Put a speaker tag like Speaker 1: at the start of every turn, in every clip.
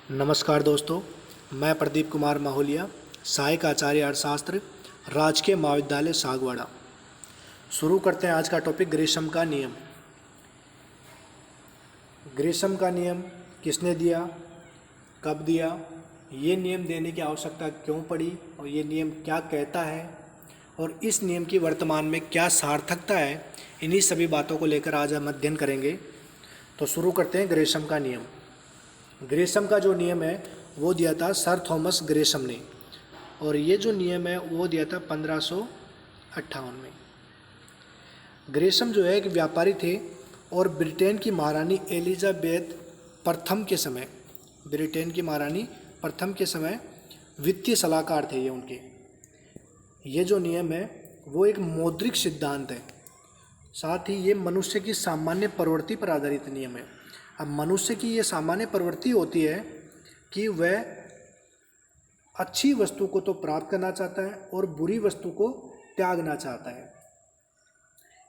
Speaker 1: नमस्कार दोस्तों, मैं प्रदीप कुमार माहौलिया, सहायक आचार्य अर्थशास्त्र, राजकीय महाविद्यालय सागवाड़ा। शुरू करते हैं आज का टॉपिक ग्रेशम का नियम। ग्रेशम का नियम किसने दिया, कब दिया, ये नियम देने की आवश्यकता क्यों पड़ी और ये नियम क्या कहता है और इस नियम की वर्तमान में क्या सार्थकता है, इन्हीं सभी बातों को लेकर आज हम अध्ययन करेंगे। तो शुरू करते हैं ग्रेशम का नियम। ग्रेशम का जो नियम है वो दिया था सर थॉमस ग्रेशम ने, और ये जो नियम है वो दिया था 1558 में। ग्रेशम जो है एक व्यापारी थे और ब्रिटेन की महारानी एलिजाबेथ प्रथम के समय, ब्रिटेन की महारानी प्रथम के समय वित्तीय सलाहकार थे ये उनके। ये जो नियम है वो एक मौद्रिक सिद्धांत है, साथ ही ये मनुष्य की सामान्य प्रवृत्ति पर आधारित नियम है। अब मनुष्य की ये सामान्य प्रवृत्ति होती है कि वह अच्छी वस्तु को तो प्राप्त करना चाहता है और बुरी वस्तु को त्यागना चाहता है।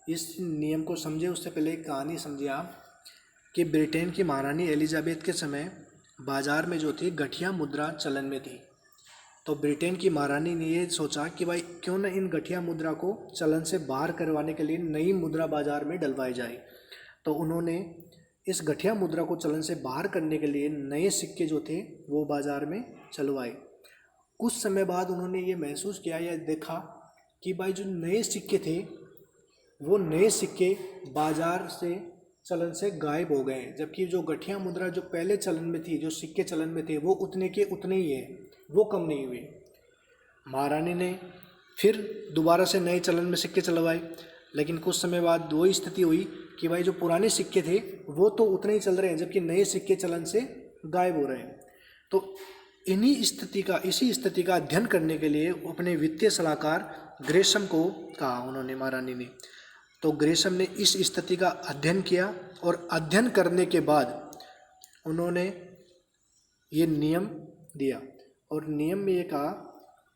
Speaker 1: इस नियम को समझे उससे पहले एक कहानी समझिए आप कि ब्रिटेन की महारानी एलिजाबेथ के समय बाजार में जो थी गठिया मुद्रा चलन में थी। तो ब्रिटेन की महारानी ने ये सोचा कि भाई क्यों न इन गठिया मुद्रा को चलन से बाहर करवाने के लिए नई मुद्रा बाजार में डलवाई जाए। तो उन्होंने इस गठिया मुद्रा को चलन से बाहर करने के लिए नए सिक्के जो थे वो बाजार में चलवाए। कुछ समय बाद उन्होंने ये महसूस किया या देखा कि भाई जो नए सिक्के थे वो नए सिक्के बाजार से चलन से गायब हो गए, जबकि जो गठिया मुद्रा जो पहले चलन में थी, जो सिक्के चलन में थे, वो उतने के उतने ही हैं, वो कम नहीं हुए। महारानी ने फिर दोबारा से नए चलन में सिक्के चलवाए, लेकिन कुछ समय बाद वही स्थिति हुई कि भाई जो पुराने सिक्के थे वो तो उतने ही चल रहे हैं, जबकि नए सिक्के चलन से गायब हो रहे हैं। तो इसी स्थिति का अध्ययन करने के लिए अपने वित्तीय सलाहकार ग्रेशम को कहा उन्होंने, महारानी ने। तो ग्रेशम ने इस स्थिति का अध्ययन किया और अध्ययन करने के बाद उन्होंने ये नियम दिया, और नियम में ये कहा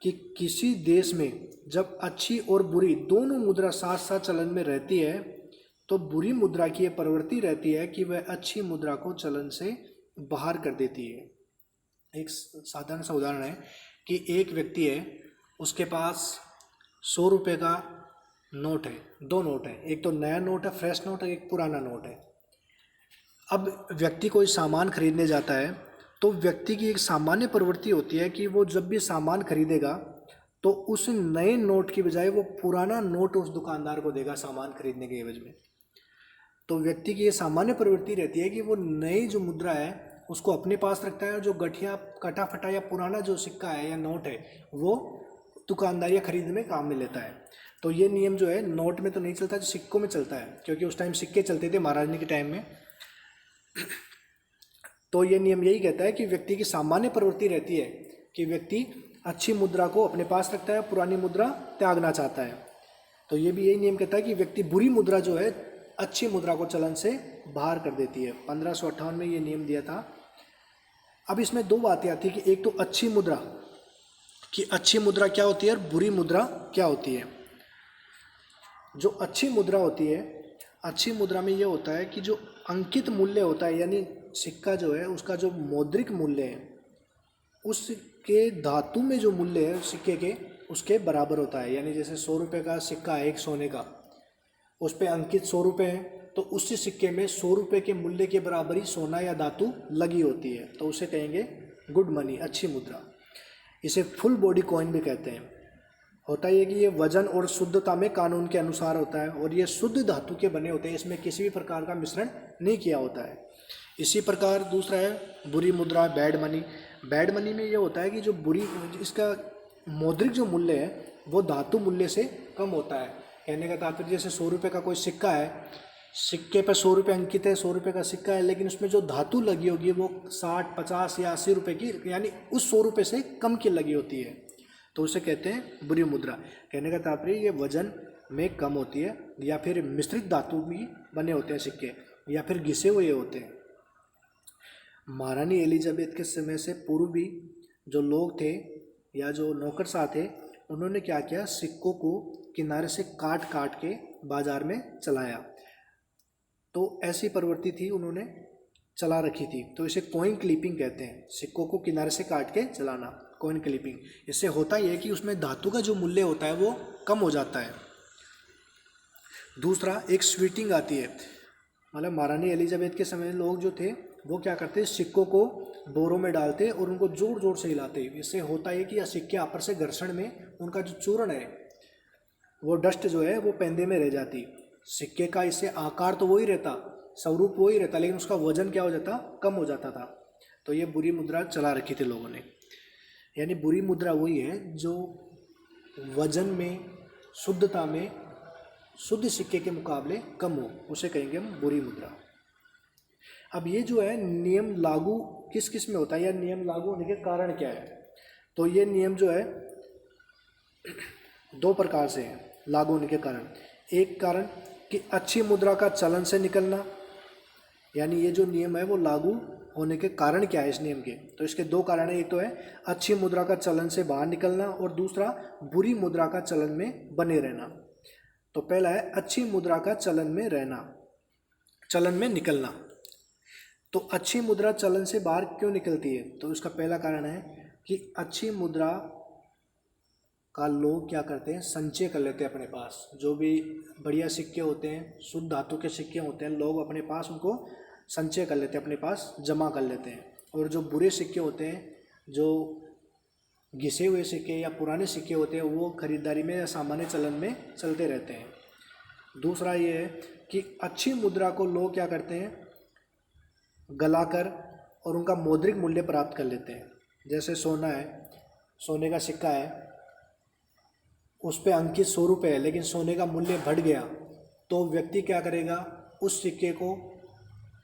Speaker 1: कि किसी देश में जब अच्छी और बुरी दोनों मुद्रा साथ साथ चलन में रहती है तो बुरी मुद्रा की यह प्रवृत्ति रहती है कि वह अच्छी मुद्रा को चलन से बाहर कर देती है। एक साधारण सा उदाहरण है कि एक व्यक्ति है, उसके पास 100 रुपये का नोट है, दो नोट है, एक तो नया नोट है, फ्रेश नोट है, एक पुराना नोट है। अब व्यक्ति कोई सामान खरीदने जाता है तो व्यक्ति की एक सामान्य प्रवृत्ति होती है कि वो जब भी सामान खरीदेगा तो उस नए नोट की बजाय वो पुराना नोट उस दुकानदार को देगा सामान खरीदने के एवज में। तो व्यक्ति की ये सामान्य प्रवृत्ति रहती है कि वो नई जो मुद्रा है उसको अपने पास रखता है, और जो गठिया कटा फटा या पुराना जो सिक्का है या नोट है वो दुकानदार या खरीदने में काम में लेता है। तो ये नियम जो है नोट में तो नहीं चलता, जो सिक्कों में चलता है, क्योंकि उस टाइम सिक्के चलते थे महारानी के टाइम में। तो ये नियम यही कहता है कि व्यक्ति की सामान्य प्रवृत्ति रहती है कि व्यक्ति अच्छी मुद्रा को अपने पास रखता है, पुरानी मुद्रा त्यागना चाहता है। तो ये भी यही नियम कहता है कि व्यक्ति बुरी मुद्रा जो है अच्छी मुद्रा को चलन से बाहर कर देती है। 1558 में ये नियम दिया था। अब इसमें दो बातें आती है कि एक तो अच्छी मुद्रा कि अच्छी मुद्रा क्या होती है और बुरी मुद्रा क्या होती है। जो अच्छी मुद्रा होती है, अच्छी मुद्रा में ये होता है कि जो अंकित मूल्य होता है, यानी सिक्का जो है उसका जो मौद्रिक मूल्य है उसके धातु में जो मूल्य है सिक्के के उसके बराबर होता है। यानी जैसे 100 रुपये का सिक्का है एक सोने का, उस पर अंकित 100 रुपये हैं, तो उसी सिक्के में 100 रुपये के मूल्य के बराबर ही सोना या धातु लगी होती है, तो उसे कहेंगे गुड मनी, अच्छी मुद्रा। इसे फुल बॉडी कॉइन भी कहते हैं। होता है कि ये वजन और शुद्धता में कानून के अनुसार होता है और ये शुद्ध धातु के बने होते हैं, इसमें किसी भी प्रकार का मिश्रण नहीं किया होता है। इसी प्रकार दूसरा है बुरी मुद्रा, बैड मनी। बैड मनी में ये होता है कि जो बुरी, इसका मौद्रिक जो मूल्य है वो धातु मूल्य से कम होता है। कहने का तात्पर्य जैसे 100 रुपये का कोई सिक्का है, सिक्के पर 100 रुपये अंकित है, 100 रुपये का सिक्का है, लेकिन उसमें जो धातु लगी होगी वो 60, 50 या 80 रुपये की, यानी उस 100 रुपये से कम की लगी होती है, तो उसे कहते हैं बुरी मुद्रा। कहने का तात्पर्य ये वजन में कम होती है, या फिर मिश्रित धातु भी बने होते हैं सिक्के, या फिर घिसे हुए होते हैं। महारानी एलिजाबेथ के समय से पूर्व भी जो लोग थे या जो नौकरशाह थे उन्होंने क्या किया, सिक्कों को किनारे से काट काट के बाजार में चलाया। तो ऐसी प्रवृत्ति थी, उन्होंने चला रखी थी, तो इसे कॉइन क्लिपिंग कहते हैं। सिक्कों को किनारे से काट के चलाना, कॉइन क्लिपिंग। इससे होता यह है कि उसमें धातु का जो मूल्य होता है वो कम हो जाता है। दूसरा, एक स्वीटिंग आती है, मतलब महारानी एलिजाबेथ के समय लोग जो थे वो क्या करते, सिक्कों को बोरों में डालते और उनको जोर जोर से हिलाते। इससे होता है कि सिक्के आपस से घर्षण में उनका जो चूर्ण है, वो डस्ट जो है वो पेंदे में रह जाती। सिक्के का इससे आकार तो वही रहता, स्वरूप वही रहता, लेकिन उसका वजन क्या हो जाता, कम हो जाता था। तो ये बुरी मुद्रा चला रखी थी लोगों ने। यानी बुरी मुद्रा वही है जो वजन में, शुद्धता में शुद्ध सिक्के के मुकाबले कम हो, उसे कहेंगे हम बुरी मुद्रा। अब ये जो है नियम लागू किस किस में होता है, या नियम लागू होने के कारण क्या है। तो ये नियम जो है दो प्रकार से है लागू होने के कारण। एक कारण कि अच्छी मुद्रा का चलन से निकलना, यानी ये जो नियम है वो लागू होने के कारण क्या है इस नियम के, तो इसके दो कारण है। एक तो है अच्छी मुद्रा का चलन से बाहर निकलना, और दूसरा बुरी मुद्रा का चलन में बने रहना। तो पहला है अच्छी मुद्रा का चलन में रहना, चलन में निकलना। तो अच्छी मुद्रा चलन से बाहर क्यों निकलती है, तो इसका पहला कारण है कि अच्छी मुद्रा का लोग क्या करते हैं, संचय कर लेते हैं अपने पास। जो भी बढ़िया सिक्के होते हैं, शुद्ध धातु के सिक्के होते हैं, लोग अपने पास उनको संचय कर लेते हैं, अपने पास जमा कर लेते हैं। और जो बुरे सिक्के होते हैं, जो घिसे हुए सिक्के या पुराने सिक्के होते हैं, वो खरीदारी में या सामान्य चलन में चलते रहते हैं। दूसरा ये है कि अच्छी मुद्रा को लोग क्या करते हैं, गलाकर और उनका मौद्रिक मूल्य प्राप्त कर लेते हैं। जैसे सोना है, सोने का सिक्का है, उस पे अंकित 100 रुपये है, लेकिन सोने का मूल्य बढ़ गया, तो व्यक्ति क्या करेगा, उस सिक्के को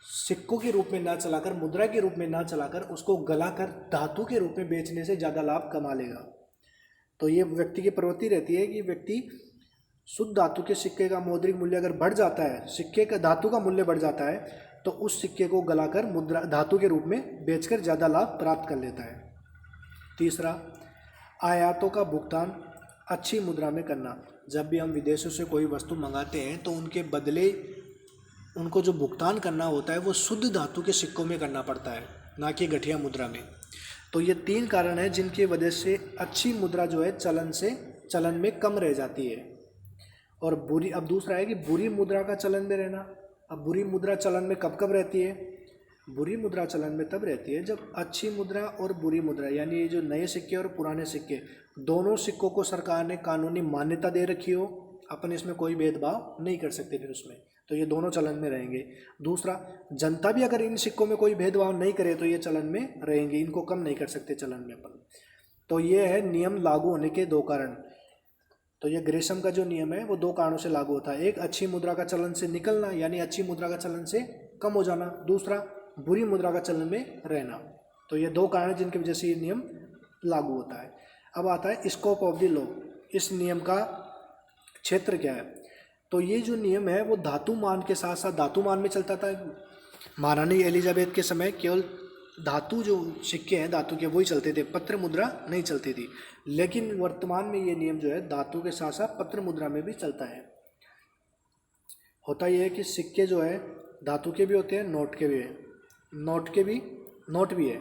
Speaker 1: सिक्कों के रूप में ना चलाकर, मुद्रा के रूप में ना चलाकर, उसको गलाकर धातु के रूप में बेचने से ज़्यादा लाभ कमा लेगा। तो ये व्यक्ति की प्रवृत्ति रहती है कि व्यक्ति शुद्ध धातु के सिक्के का मौद्रिक मूल्य अगर बढ़ जाता है, सिक्के का धातु का मूल्य बढ़ जाता है, तो उस सिक्के को गलाकर मुद्रा धातु के रूप में बेचकर ज़्यादा लाभ प्राप्त कर लेता है। तीसरा, आयातों का भुगतान अच्छी मुद्रा में करना। जब भी हम विदेशों से कोई वस्तु मंगाते हैं तो उनके बदले उनको जो भुगतान करना होता है वो शुद्ध धातु के सिक्कों में करना पड़ता है, ना कि घटिया मुद्रा में। तो ये 3 कारण हैं जिनकी वजह से अच्छी मुद्रा जो है चलन में कम रह जाती है। और बुरी, अब दूसरा है कि बुरी मुद्रा का चलन में रहना। अब बुरी मुद्रा चलन में कब कब रहती है, बुरी मुद्रा चलन में तब रहती है जब अच्छी मुद्रा और बुरी मुद्रा, यानी ये जो नए सिक्के और पुराने सिक्के, दोनों सिक्कों को सरकार ने कानूनी मान्यता दे रखी हो, अपन इसमें कोई भेदभाव नहीं कर सकते फिर उसमें, तो ये दोनों चलन में रहेंगे। दूसरा, जनता भी अगर इन सिक्कों में कोई भेदभाव नहीं करे तो ये चलन में रहेंगे, इनको कम नहीं कर सकते चलन में अपन। तो ये है नियम लागू होने के 2 कारण। तो ये ग्रेशम का जो नियम है वो 2 कारणों से लागू होता है। एक, अच्छी मुद्रा का चलन से निकलना, यानी अच्छी मुद्रा का चलन से कम हो जाना। दूसरा, बुरी मुद्रा का चलन में रहना। तो ये 2 कारण जिनकी वजह से ये नियम लागू होता है। अब आता है स्कोप ऑफ द लॉ, इस नियम का क्षेत्र क्या है। तो ये जो नियम है वो धातु मान के साथ साथ धातु मान में चलता था। महारानी एलिजाबेथ के समय केवल धातु जो सिक्के हैं धातु के वही चलते थे, पत्र मुद्रा नहीं चलती थी। लेकिन वर्तमान में ये नियम जो है धातु के साथ साथ पत्र मुद्रा में भी चलता है। होता यह है कि सिक्के जो है धातु के भी होते हैं, नोट के भी है, नोट भी है।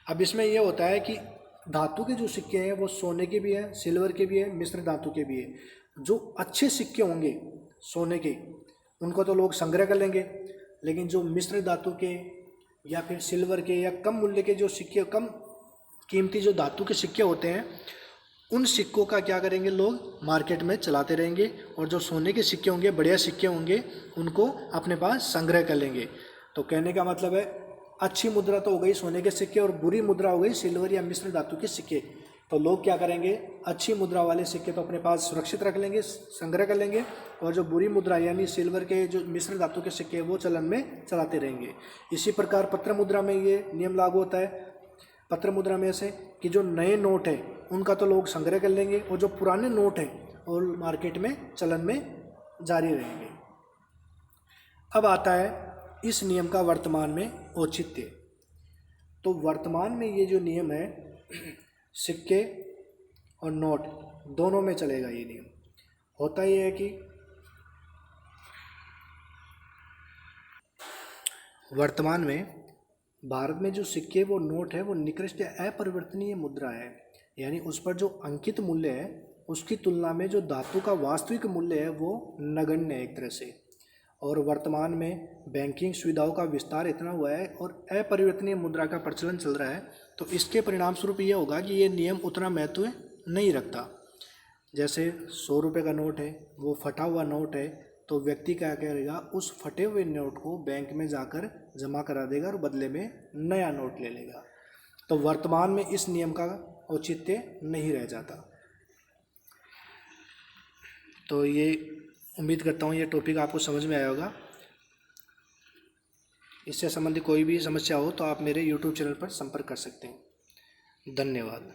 Speaker 1: अब इसमें यह होता है कि धातु के जो सिक्के हैं वो सोने के भी हैं, सिल्वर के भी हैं, मिश्र धातु के भी हैं। जो अच्छे सिक्के होंगे सोने के, उनको तो लोग संग्रह कर लेंगे, लेकिन जो मिश्र धातु के या फिर सिल्वर के या कम मूल्य के जो सिक्के, कम कीमती जो धातु के सिक्के होते हैं, उन सिक्कों का क्या करेंगे, लोग मार्केट में चलाते रहेंगे, और जो सोने के सिक्के होंगे, बढ़िया सिक्के होंगे, उनको अपने पास संग्रह कर लेंगे। तो कहने का मतलब है अच्छी मुद्रा तो हो गई सोने के सिक्के और बुरी मुद्रा हो गई सिल्वर या मिश्र धातु के सिक्के। तो लोग क्या करेंगे, अच्छी मुद्रा वाले सिक्के तो अपने पास सुरक्षित रख लेंगे, संग्रह कर लेंगे, और जो बुरी मुद्रा यानी सिल्वर के जो मिश्र धातु के सिक्के वो चलन में चलाते रहेंगे। इसी प्रकार पत्र मुद्रा में ये नियम लागू होता है। पत्र मुद्रा में से कि जो नए नोट है उनका तो लोग संग्रह कर लेंगे, और जो पुराने नोट हैं वो मार्केट में चलन में जारी रहेंगे। अब आता है इस नियम का वर्तमान में औचित्य। तो वर्तमान में ये जो नियम है सिक्के और नोट दोनों में चलेगा ये नियम। होता ये है कि वर्तमान में भारत में जो सिक्के वो नोट है वो निकृष्ट या अपरिवर्तनीय मुद्रा है, यानी उस पर जो अंकित मूल्य है उसकी तुलना में जो धातु का वास्तविक मूल्य है वो नगण्य है एक तरह से। और वर्तमान में बैंकिंग सुविधाओं का विस्तार इतना हुआ है और अपरिवर्तनीय मुद्रा का प्रचलन चल रहा है, तो इसके परिणाम स्वरूप ये होगा कि ये नियम उतना महत्व नहीं रखता। जैसे 100 रुपये का नोट है, वो फटा हुआ नोट है, तो व्यक्ति क्या करेगा, उस फटे हुए नोट को बैंक में जाकर जमा करा देगा और बदले में नया नोट ले लेगा। तो वर्तमान में इस नियम का औचित्य नहीं रह जाता। तो ये उम्मीद करता हूँ ये टॉपिक आपको समझ में आया होगा। इससे संबंधित कोई भी समस्या हो तो आप मेरे YouTube चैनल पर संपर्क कर सकते हैं। धन्यवाद।